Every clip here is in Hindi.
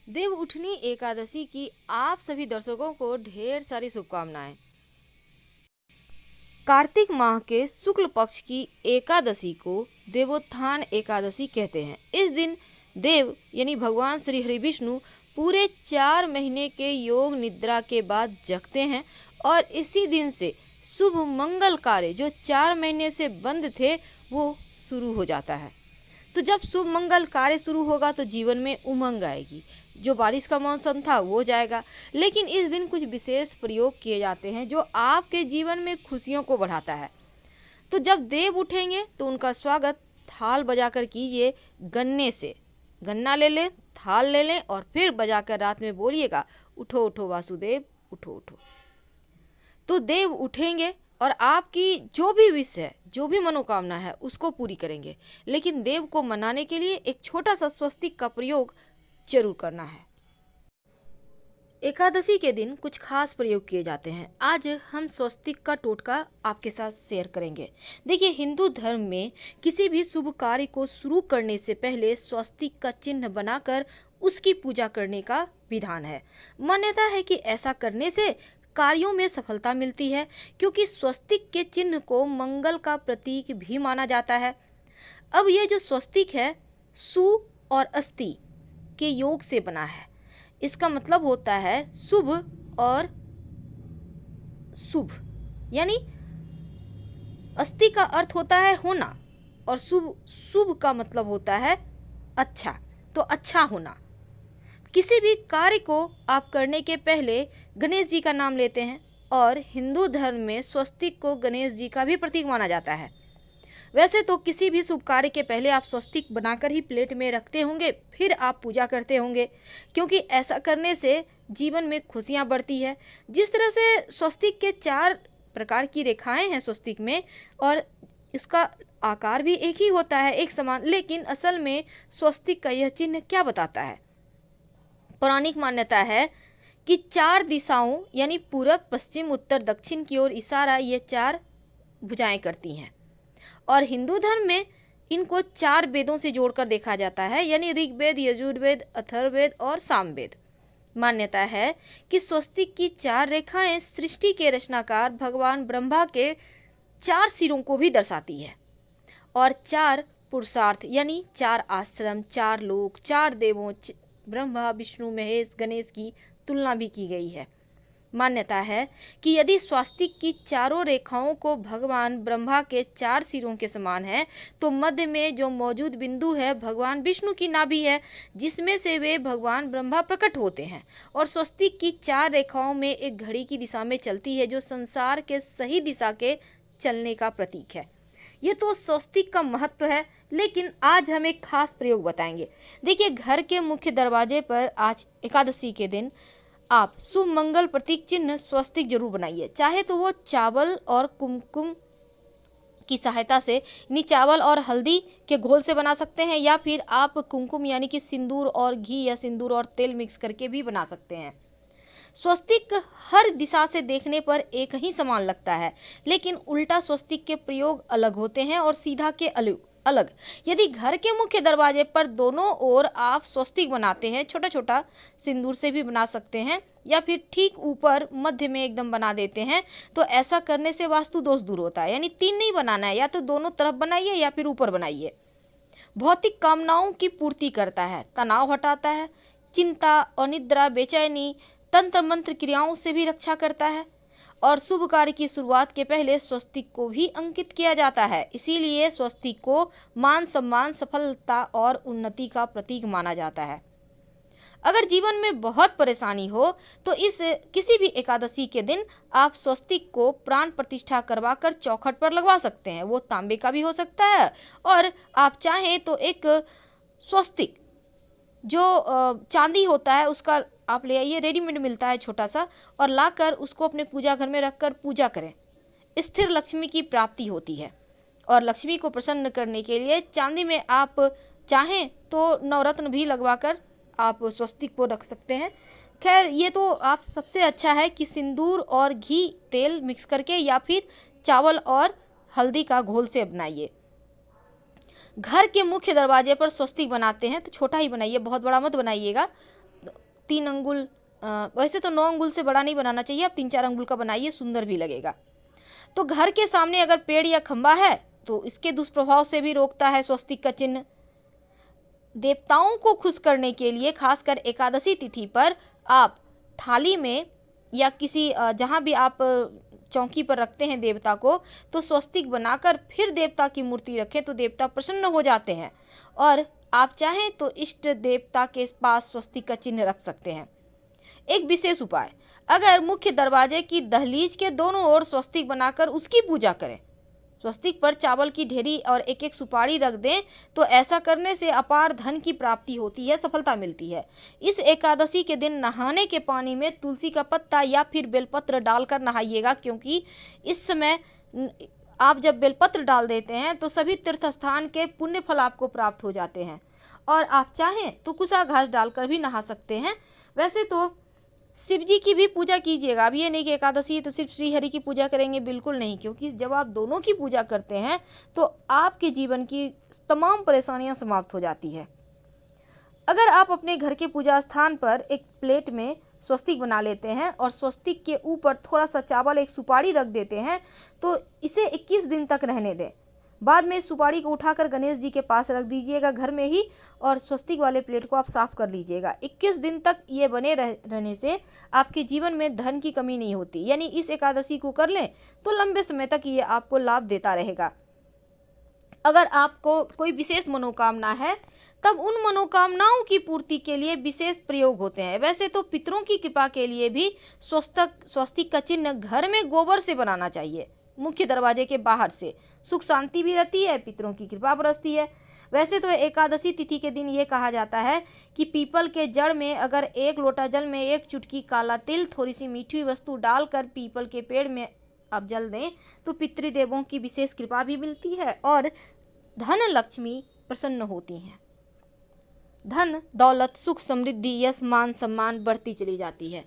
देव उठनी एकादशी की आप सभी दर्शकों को ढेर सारी शुभकामनाएं। कार्तिक माह के शुक्ल पक्ष की एकादशी को देवोत्थान एकादशी कहते हैं। इस दिन देव यानी भगवान श्री हरि विष्णु पूरे 4 महीने के योग निद्रा के बाद जगते हैं और इसी दिन से शुभ मंगल कार्य जो 4 महीने से बंद थे वो शुरू हो जाता है। तो जब शुभ मंगल कार्य शुरू होगा तो जीवन में उमंग आएगी। जो बारिश का मौसम था वो जाएगा, लेकिन इस दिन कुछ विशेष प्रयोग किए जाते हैं जो आपके जीवन में खुशियों को बढ़ाता है। तो जब देव उठेंगे तो उनका स्वागत थाल बजाकर कीजिए। गन्ने से गन्ना ले लें, थाल ले लें और फिर बजाकर रात में बोलिएगा, उठो उठो वासुदेव उठो उठो। तो देव उठेंगे और आपकी जो भी विश है, जो भी मनोकामना है उसको पूरी करेंगे। लेकिन देव को मनाने के लिए एक छोटा सा स्वस्तिक का प्रयोग जरूर करना है। एकादशी के दिन कुछ खास प्रयोग किए जाते हैं। आज हम स्वस्तिक का टोटका आपके साथ शेयर करेंगे। देखिए, हिंदू धर्म में किसी भी शुभ कार्य को शुरू करने से पहले स्वस्तिक का चिन्ह बनाकर उसकी पूजा करने का विधान है। मान्यता है कि ऐसा करने से कार्यों में सफलता मिलती है, क्योंकि स्वस्तिक के चिन्ह को मंगल का प्रतीक भी माना जाता है। अब ये जो स्वस्तिक है सु और अस्ति के योग से बना है। इसका मतलब होता है शुभ और शुभ, यानी अस्ति का अर्थ होता है होना और शुभ शुभ का मतलब होता है अच्छा, तो अच्छा होना। किसी भी कार्य को आप करने के पहले गणेश जी का नाम लेते हैं और हिंदू धर्म में स्वस्तिक को गणेश जी का भी प्रतीक माना जाता है। वैसे तो किसी भी शुभ कार्य के पहले आप स्वस्तिक बनाकर ही प्लेट में रखते होंगे, फिर आप पूजा करते होंगे, क्योंकि ऐसा करने से जीवन में खुशियां बढ़ती है। जिस तरह से स्वस्तिक के 4 प्रकार की रेखाएं हैं स्वस्तिक में, और इसका आकार भी एक ही होता है, एक समान, लेकिन असल में स्वस्तिक का यह चिन्ह क्या बताता है? पौराणिक मान्यता है कि 4 दिशाओं यानी पूरब, पश्चिम, उत्तर, दक्षिण की ओर इशारा ये 4 भुजाएं करती हैं। और हिंदू धर्म में इनको 4 वेदों से जोड़कर देखा जाता है, यानी ऋग्वेद, यजुर्वेद, अथर्ववेद और सामवेद। मान्यता है कि स्वस्तिक की 4 रेखाएं सृष्टि के रचनाकार भगवान ब्रह्मा के 4 सिरों को भी दर्शाती है और 4 पुरुषार्थ यानी 4 आश्रम, 4 लोक, 4 देवों ब्रह्मा, विष्णु, महेश, गणेश की तुलना भी की गई है। मान्यता है कि यदि स्वस्तिक की 4 रेखाओं को भगवान ब्रह्मा के 4 सिरों के समान है तो मध्य में जो मौजूद बिंदु है भगवान विष्णु की नाभि है, जिसमें से वे भगवान ब्रह्मा प्रकट होते हैं। और स्वस्तिक की 4 रेखाओं में एक घड़ी की दिशा में चलती है, जो संसार के सही दिशा के चलने का प्रतीक है। ये तो स्वस्तिक का महत्व है, लेकिन आज हम एक खास प्रयोग बताएंगे। देखिए, घर के मुख्य दरवाजे पर आज एकादशी के दिन आप शुभ मंगल प्रतीक चिन्ह स्वस्तिक जरूर बनाइए। चाहे तो वो चावल और कुमकुम की सहायता से, यानी चावल और हल्दी के घोल से बना सकते हैं, या फिर आप कुमकुम यानी कि सिंदूर और घी या सिंदूर और तेल मिक्स करके भी बना सकते हैं। स्वस्तिक हर दिशा से देखने पर एक ही समान लगता है, लेकिन उल्टा स्वस्तिक के प्रयोग अलग होते हैं और सीधा के अलग। यदि घर के मुख्य दरवाजे पर दोनों ओर आप स्वस्तिक बनाते हैं, छोटा छोटा सिंदूर से भी बना सकते हैं, या फिर ठीक ऊपर मध्य में एकदम बना देते हैं, तो ऐसा करने से वास्तु दोष दूर होता है। यानी 3 नहीं बनाना है, या तो दोनों तरफ बनाइए या फिर ऊपर बनाइए। भौतिक कामनाओं की पूर्ति करता है, तनाव हटाता है, चिंता, अनिद्रा, बेचैनी, तंत्र मंत्र क्रियाओं से भी रक्षा करता है। और शुभ कार्य की शुरुआत के पहले स्वस्तिक को भी अंकित किया जाता है। इसीलिए स्वस्तिक को मान सम्मान, सफलता और उन्नति का प्रतीक माना जाता है। अगर जीवन में बहुत परेशानी हो तो इस किसी भी एकादशी के दिन आप स्वस्तिक को प्राण प्रतिष्ठा करवाकर चौखट पर लगवा सकते हैं। वो तांबे का भी हो सकता है, और आप चाहें तो एक स्वस्तिक जो चांदी होता है उसका आप ले आइए, रेडीमेड मिलता है छोटा सा, और लाकर उसको अपने पूजा घर में रखकर पूजा करें। स्थिर लक्ष्मी की प्राप्ति होती है। और लक्ष्मी को प्रसन्न करने के लिए चांदी में आप चाहें तो नवरत्न भी लगवाकर आप स्वस्तिक को रख सकते हैं। खैर, ये तो आप सबसे अच्छा है कि सिंदूर और घी तेल मिक्स करके या फिर चावल और हल्दी का घोल से बनाइए। घर के मुख्य दरवाजे पर स्वस्तिक बनाते हैं तो छोटा ही बनाइए, बहुत बड़ा मत बनाइएगा। 3 अंगुल, वैसे तो 9 अंगुल से बड़ा नहीं बनाना चाहिए, आप 3-4 अंगुल का बनाइए, सुंदर भी लगेगा। तो घर के सामने अगर पेड़ या खंबा है तो इसके दुष्प्रभाव से भी रोकता है स्वस्तिक का चिन्ह। देवताओं को खुश करने के लिए खासकर एकादशी तिथि पर आप थाली में या किसी जहाँ भी आप चौकी पर रखते हैं देवता को, तो स्वस्तिक बनाकर फिर देवता की मूर्ति रखें तो देवता प्रसन्न हो जाते हैं। और आप चाहें तो इष्ट देवता के पास स्वस्तिक का चिन्ह रख सकते हैं। एक विशेष उपाय, अगर मुख्य दरवाजे की दहलीज के दोनों ओर स्वस्तिक बनाकर उसकी पूजा करें, स्वस्तिक पर चावल की ढेरी और एक एक सुपारी रख दें, तो ऐसा करने से अपार धन की प्राप्ति होती है, सफलता मिलती है। इस एकादशी के दिन नहाने के पानी में तुलसी का पत्ता या फिर बेलपत्र डालकर नहाइएगा, क्योंकि इस समय आप जब बेलपत्र डाल देते हैं तो सभी तीर्थ स्थान के पुण्य फल आपको प्राप्त हो जाते हैं। और आप चाहें तो कुसा घास डालकर भी नहा सकते हैं। वैसे तो शिव जी की भी पूजा कीजिएगा। अब ये नहीं कि एकादशी है तो सिर्फ श्री हरि की पूजा करेंगे, बिल्कुल नहीं, क्योंकि जब आप दोनों की पूजा करते हैं तो आपके जीवन की तमाम परेशानियां समाप्त हो जाती है। अगर आप अपने घर के पूजा स्थान पर एक प्लेट में स्वस्तिक बना लेते हैं और स्वस्तिक के ऊपर थोड़ा सा चावल, एक सुपारी रख देते हैं, तो इसे 21 दिन तक रहने दें। बाद में इस सुपारी को उठाकर गणेश जी के पास रख दीजिएगा घर में ही, और स्वस्तिक वाले प्लेट को आप साफ कर लीजिएगा। 21 दिन तक ये बने रहने से आपके जीवन में धन की कमी नहीं होती। यानी इस एकादशी को कर लें तो लंबे समय तक ये आपको लाभ देता रहेगा। अगर आपको कोई विशेष मनोकामना है तब उन मनोकामनाओं की पूर्ति के लिए विशेष प्रयोग होते हैं। वैसे तो पितरों की कृपा के लिए भी स्वस्तिक का चिन्ह घर में गोबर से बनाना चाहिए, मुख्य दरवाजे के बाहर से। सुख शांति भी रहती है, पितरों की कृपा बरसती है। वैसे तो एकादशी तिथि के दिन ये कहा जाता है कि पीपल के जड़ में अगर 1 लोटा जल में 1 चुटकी काला तिल, थोड़ी सी मीठी वस्तु डालकर पीपल के पेड़ में आप जल दें तो पितृदेवों की विशेष कृपा भी मिलती है और धन लक्ष्मी प्रसन्न होती हैं। धन दौलत सुख समृद्धि यश मान सम्मान बढ़ती चली जाती है।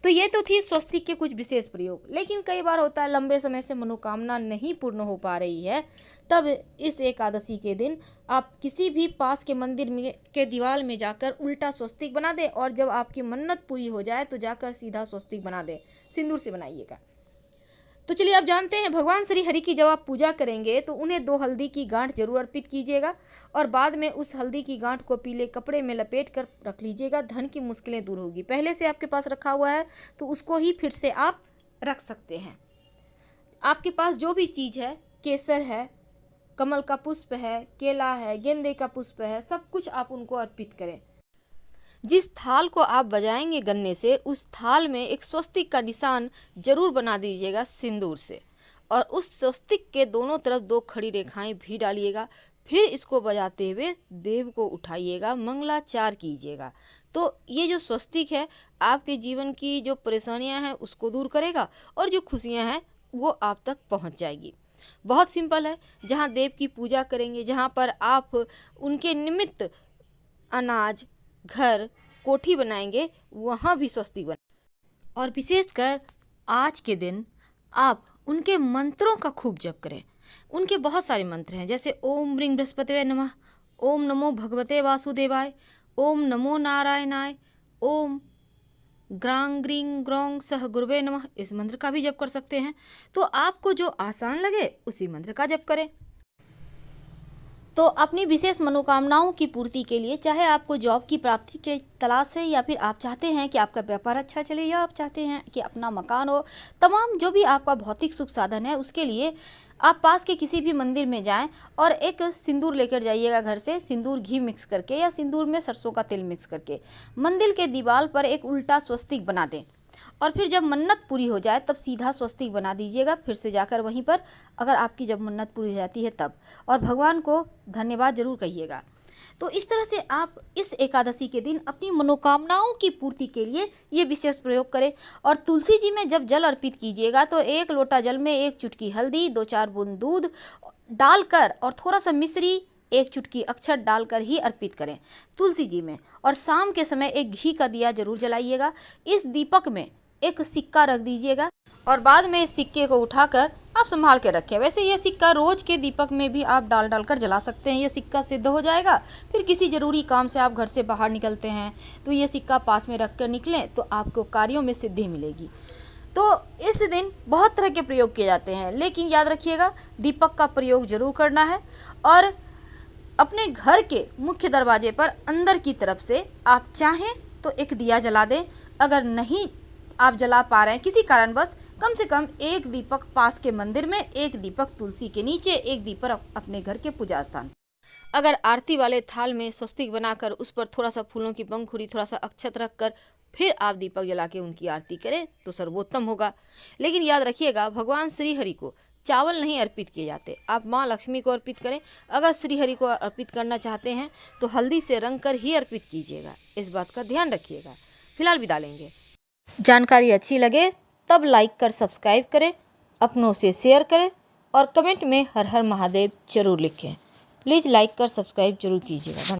तो ये तो थी स्वस्तिक के कुछ विशेष प्रयोग। लेकिन कई बार होता है लंबे समय से मनोकामना नहीं पूर्ण हो पा रही है, तब इस एकादशी के दिन आप किसी भी पास के मंदिर में के दीवार में जाकर उल्टा स्वस्तिक बना दें, और जब आपकी मन्नत पूरी हो जाए तो जाकर सीधा स्वस्तिक बना दें। सिंदूर से बनाइएगा। तो चलिए आप जानते हैं भगवान श्री हरि की जब आप पूजा करेंगे तो उन्हें 2 हल्दी की गांठ जरूर अर्पित कीजिएगा, और बाद में उस हल्दी की गांठ को पीले कपड़े में लपेट कर रख लीजिएगा। धन की मुश्किलें दूर होगी। पहले से आपके पास रखा हुआ है तो उसको ही फिर से आप रख सकते हैं। आपके पास जो भी चीज़ है, केसर है, कमल का पुष्प है, केला है, गेंदे का पुष्प है, सब कुछ आप उनको अर्पित करें। जिस थाल को आप बजाएंगे गन्ने से, उस थाल में एक स्वस्तिक का निशान जरूर बना दीजिएगा सिंदूर से, और उस स्वस्तिक के दोनों तरफ 2 खड़ी रेखाएं भी डालिएगा। फिर इसको बजाते हुए देव को उठाइएगा, मंगलाचार कीजिएगा। तो ये जो स्वस्तिक है आपके जीवन की जो परेशानियां हैं उसको दूर करेगा, और जो खुशियां हैं वो आप तक पहुंच जाएगी। बहुत सिंपल है। जहाँ देव की पूजा करेंगे, जहाँ पर आप उनके निमित्त अनाज, घर, कोठी बनाएंगे, वहाँ भी स्वस्तिक बना। और विशेषकर आज के दिन आप उनके मंत्रों का खूब जप करें। उनके बहुत सारे मंत्र हैं, जैसे ओम ह्रीं बृहस्पतये नमः, ओम नमो भगवते वासुदेवाय, ओम नमो नारायणाय, ओम ग्रां ग्रीं ग्रौं सह गुरुवे नमः। इस मंत्र का भी जप कर सकते हैं। तो आपको जो आसान लगे उसी मंत्र का जप करें। तो अपनी विशेष मनोकामनाओं की पूर्ति के लिए, चाहे आपको जॉब की प्राप्ति के तलाश है, या फिर आप चाहते हैं कि आपका व्यापार अच्छा चले, या आप चाहते हैं कि अपना मकान हो, तमाम जो भी आपका भौतिक सुख साधन है, उसके लिए आप पास के किसी भी मंदिर में जाएं और एक सिंदूर लेकर जाइएगा घर से। सिंदूर घी मिक्स करके या सिंदूर में सरसों का तेल मिक्स करके मंदिर के दीवार पर एक उल्टा स्वस्तिक बना दें, और फिर जब मन्नत पूरी हो जाए तब सीधा स्वस्तिक बना दीजिएगा। फिर से जाकर वहीं पर, अगर आपकी जब मन्नत पूरी हो जाती है तब, और भगवान को धन्यवाद जरूर कहिएगा। तो इस तरह से आप इस एकादशी के दिन अपनी मनोकामनाओं की पूर्ति के लिए ये विशेष प्रयोग करें। और तुलसी जी में जब जल अर्पित कीजिएगा तो 1 लोटा जल में 1 चुटकी हल्दी, 2-4 बूंद दूध डालकर और थोड़ा सा मिश्री, 1 चुटकी अक्षत डालकर ही अर्पित करें तुलसी जी में। और शाम के समय एक घी का दिया जरूर जलाइएगा। इस दीपक में एक सिक्का रख दीजिएगा, और बाद में इस सिक्के को उठाकर आप संभाल के रखें। वैसे ये सिक्का रोज के दीपक में भी आप डाल डाल कर जला सकते हैं, ये सिक्का सिद्ध हो जाएगा। फिर किसी ज़रूरी काम से आप घर से बाहर निकलते हैं तो ये सिक्का पास में रख कर निकलें तो आपको कार्यों में सिद्धि मिलेगी। तो इस दिन बहुत तरह के प्रयोग किए जाते हैं, लेकिन याद रखिएगा दीपक का प्रयोग जरूर करना है। और अपने घर के मुख्य दरवाजे पर अंदर की तरफ से आप चाहें तो एक दिया जला दें। अगर नहीं आप जला पा रहे हैं किसी कारणवश, कम से कम एक दीपक पास के मंदिर में, एक दीपक तुलसी के नीचे, एक दीपक अपने घर के पूजा स्थान। अगर आरती वाले थाल में स्वस्तिक बनाकर उस पर थोड़ा सा फूलों की पंखुड़ी, थोड़ा सा अक्षत रखकर फिर आप दीपक जला के उनकी आरती करें तो सर्वोत्तम होगा। लेकिन याद रखिएगा भगवान श्री हरि को चावल नहीं अर्पित किए जाते, आप माँ लक्ष्मी को अर्पित करें। अगर श्री हरि को अर्पित करना चाहते हैं तो हल्दी से रंग कर ही अर्पित कीजिएगा, इस बात का ध्यान रखिएगा। फिलहाल विदा लेंगे। जानकारी अच्छी लगे तब लाइक कर सब्सक्राइब करें, अपनों से शेयर करें और कमेंट में हर हर महादेव जरूर लिखें। प्लीज़ लाइक कर सब्सक्राइब जरूर कीजिएगा।